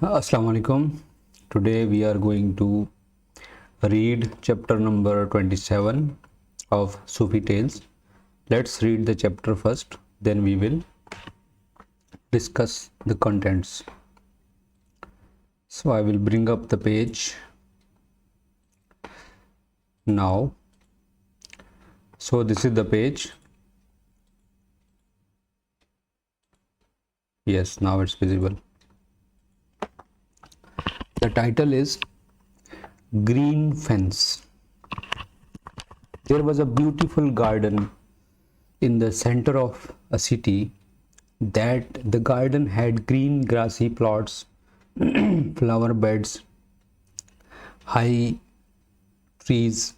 Assalamu alaikum. Today we are going to read chapter number 27 of Sufi Tales. Let's read the chapter first, then we will discuss the contents. So I will bring up the page now. So this is the page. Yes, now it's visible. The title is Green Fence. There was a beautiful garden in the center of a city. That the garden had green grassy plots, flower beds, high trees,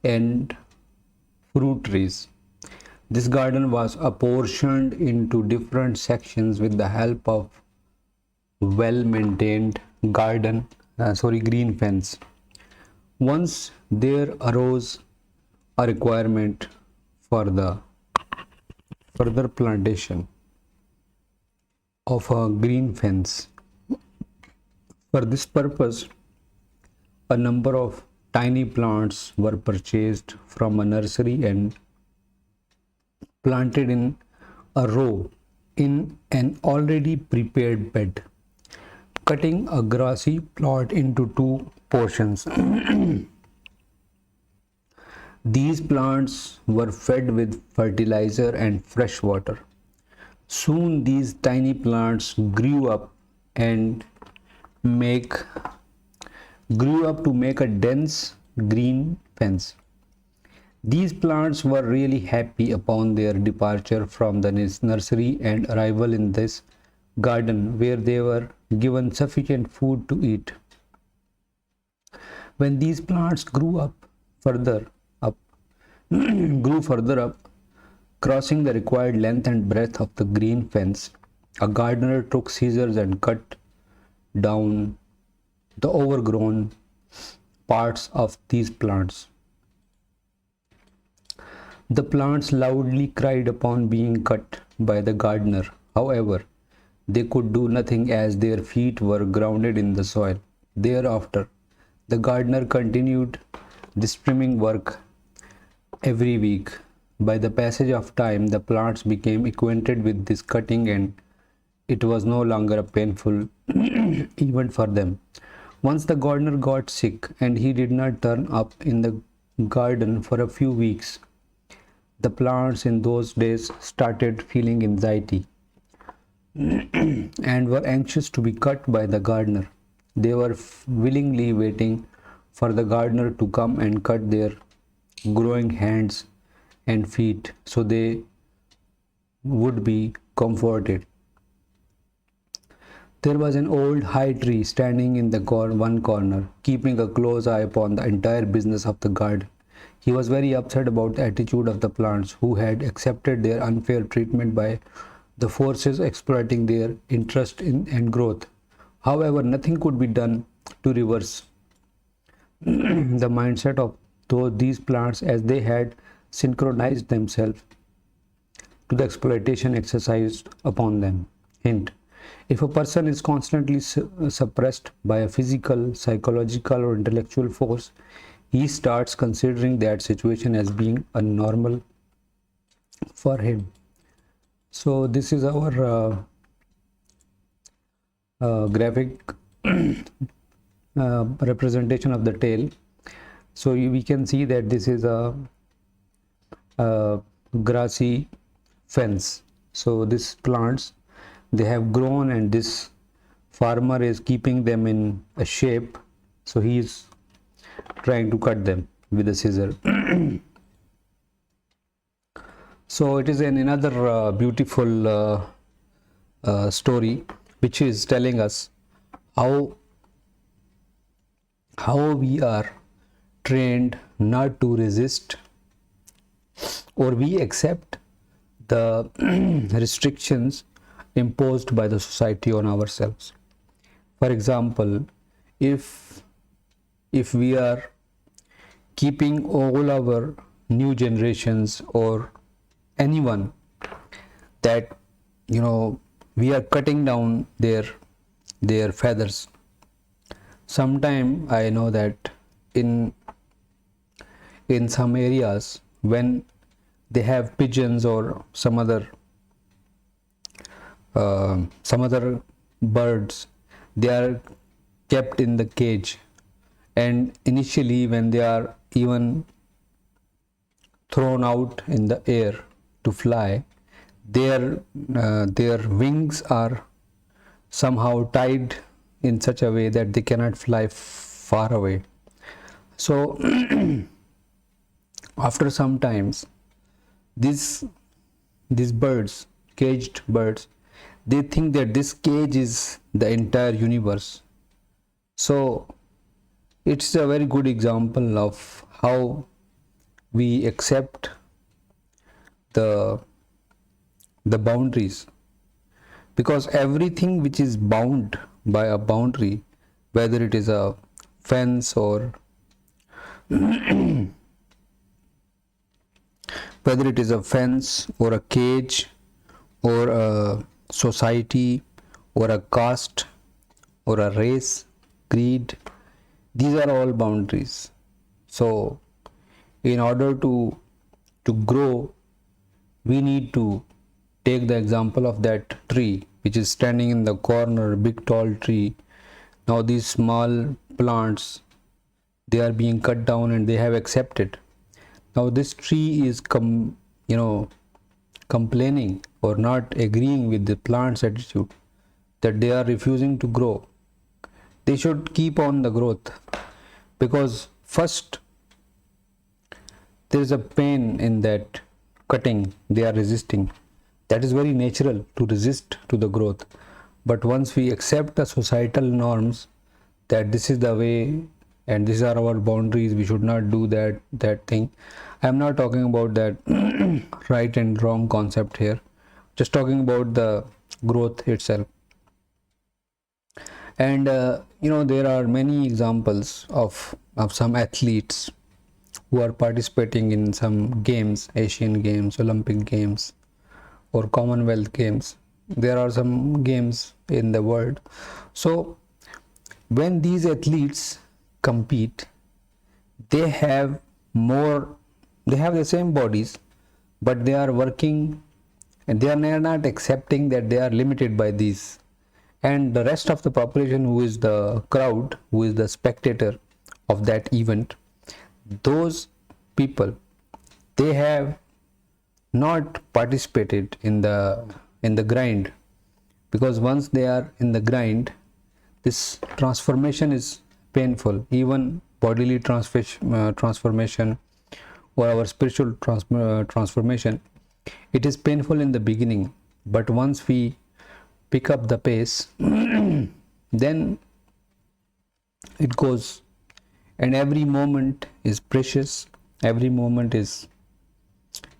and fruit trees. This garden was apportioned into different sections with the help of well-maintained green fence. Once there arose a requirement for the further plantation of a green fence. For this purpose, a number of tiny plants were purchased from a nursery and planted in a row in an already prepared bed. Cutting a grassy plot into two portions. These plants were fed with fertilizer and fresh water. Soon these tiny plants grew up to make a dense green fence. These plants were really happy upon their departure from the nursery and arrival in this garden, where they were given sufficient food to eat. When these plants grew further up, crossing the required length and breadth of the green fence, a gardener took scissors and cut down the overgrown parts of these plants. The plants loudly cried upon being cut by the gardener. However, they could do nothing as their feet were grounded in the soil. Thereafter, the gardener continued this trimming work every week. By the passage of time, the plants became acquainted with this cutting, and it was no longer a painful event for them. Once the gardener got sick and he did not turn up in the garden for a few weeks. The plants in those days started feeling anxiety and were anxious to be cut by the gardener. They were willingly waiting for the gardener to come and cut their growing hands and feet so they would be comforted. There was an old high tree standing in the one corner, keeping a close eye upon the entire business of the garden. He was very upset about the attitude of the plants, who had accepted their unfair treatment by the forces exploiting their interest and growth. However, nothing could be done to reverse the mindset of these plants, as they had synchronized themselves to the exploitation exercised upon them. Hint: if a person is constantly suppressed by a physical, psychological, or intellectual force, he starts considering that situation as being a normal for him. So this is our graphic representation of the tale. So we can see that this is a grassy fence. So these plants, they have grown, and this farmer is keeping them in a shape. So he is trying to cut them with a scissor. So it is another beautiful story which is telling us how we are trained not to resist, or we accept the restrictions imposed by the society on ourselves. For example, if we are keeping all our new generations or anyone that we are cutting down their their feathers. Sometime I know that in some areas, when they have pigeons or some other birds, they are kept in the cage, and initially when they are even thrown out in the air to fly, their wings are somehow tied in such a way that they cannot fly far away. So after some times, these birds, caged birds, they think that this cage is the entire universe. So it's a very good example of how we accept the boundaries, because everything which is bound by a boundary, whether it is a fence or whether it is a fence or a cage or a society or a caste or a race, creed, these are all boundaries. So in order to grow, we need to take the example of that tree which is standing in the corner, big tall tree. Now these small plants, they are being cut down and they have accepted. Now this tree is complaining or not agreeing with the plant's attitude, that they are refusing to grow. They should keep on the growth, because first there is a pain in that cutting. They are resisting. That is very natural to resist to the growth. But once we accept the societal norms that this is the way and these are our boundaries, we should not do that thing. I am not talking about that right and wrong concept here, just talking about the growth itself. And there are many examples of some athletes who are participating in some games, Asian Games, Olympic Games, or Commonwealth Games. There are some games in the world. So when these athletes compete, they have the same bodies, but they are working and they are not accepting that they are limited by these. And the rest of the population, who is the crowd, who is the spectator of that event, those people, they have not participated in the grind, because once they are in the grind, this transformation is painful. Even bodily transformation or our spiritual transformation, it is painful in the beginning, but once we pick up the pace then it goes, and every moment is precious, every moment is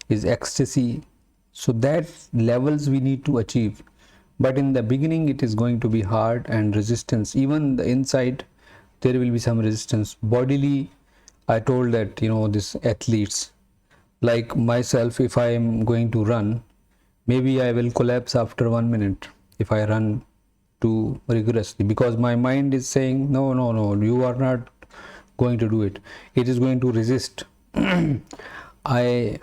ecstasy. So that levels we need to achieve, but in the beginning it is going to be hard and resistance. Even the inside there will be some resistance bodily. I told that these athletes, like myself, if I am going to run, maybe I will collapse after 1 minute if I run too rigorously, because my mind is saying no, you are not going to do it. It is going to resist. I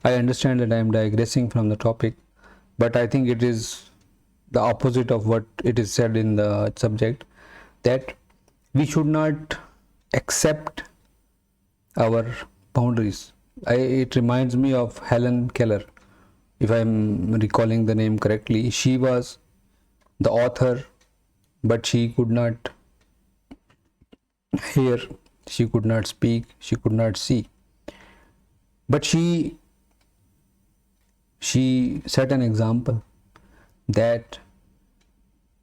understand that I am digressing from the topic, but I think it is the opposite of what it is said in the subject, that we should not accept our boundaries. It reminds me of Helen Keller, if I am recalling the name correctly. She was the author, but she could not hear, she could not speak, she could not see, but she set an example that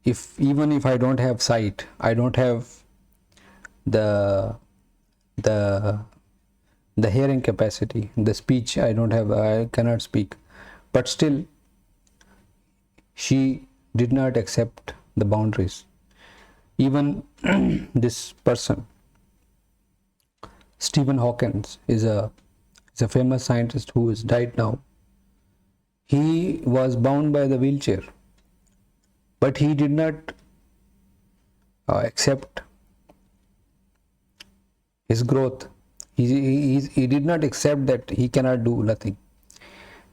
even if I don't have sight, I don't have the hearing capacity, the speech, I cannot speak, but still she did not accept the boundaries. Even this person, Stephen Hawking, is a famous scientist who is died now. He was bound by the wheelchair, but he did not accept his growth. He did not accept that he cannot do nothing.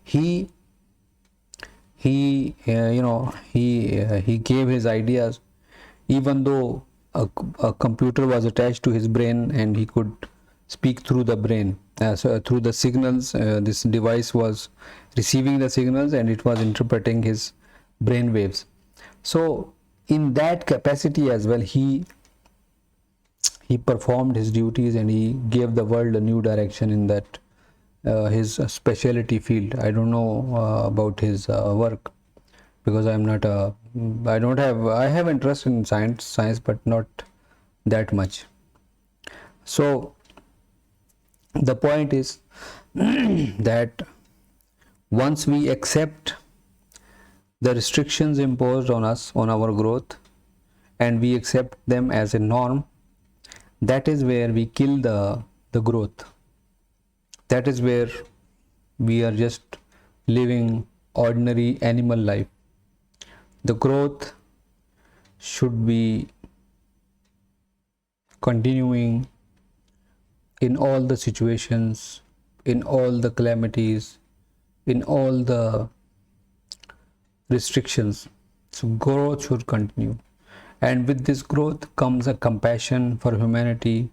He he gave his ideas, even though a computer was attached to his brain and he could speak through the brain, so through the signals. This device was receiving the signals and it was interpreting his brain waves. So in that capacity as well, he performed his duties and he gave the world a new direction in that his specialty field. I don't know about his work, because I have interest in science, but not that much. So the point is that once we accept the restrictions imposed on us, on our growth, and we accept them as a norm, that is where we kill the growth. That is where we are just living ordinary animal life. The growth should be continuing in all the situations, in all the calamities, in all the restrictions. So growth should continue, and with this growth comes a compassion for humanity,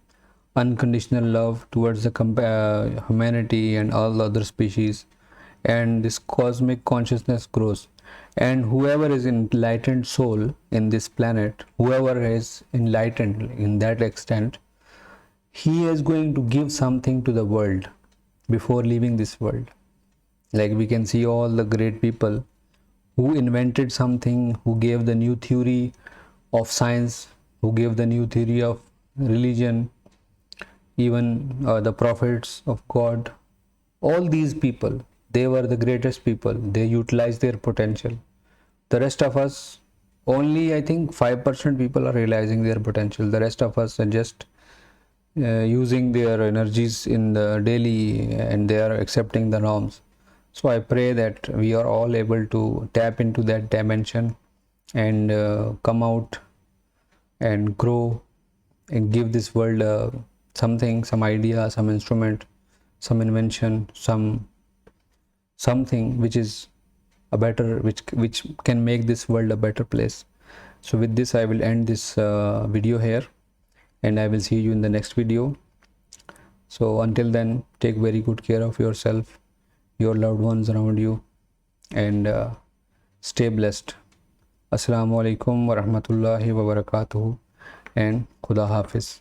unconditional love towards the humanity and all other species, and this cosmic consciousness grows. And whoever is enlightened soul in this planet, whoever is enlightened in that extent, he is going to give something to the world before leaving this world. Like we can see all the great people who invented something, who gave the new theory of science, who gave the new theory of religion, even the prophets of God. All these people, they were the greatest people. They utilized their potential. The rest of us, only I think 5% people are realizing their potential. The rest of us are just using their energies in the daily, and they are accepting the norms. So I pray that we are all able to tap into that dimension and come out and grow and give this world something, some idea, some instrument, some invention, something which is a better, which can make this world a better place. So with this I will end this video here, and I will see you in the next video. So until then, take very good care of yourself, your loved ones around you, and stay blessed. Assalamu alaikum wa rahmatullahi wa barakatuhu, and Khuda Hafiz.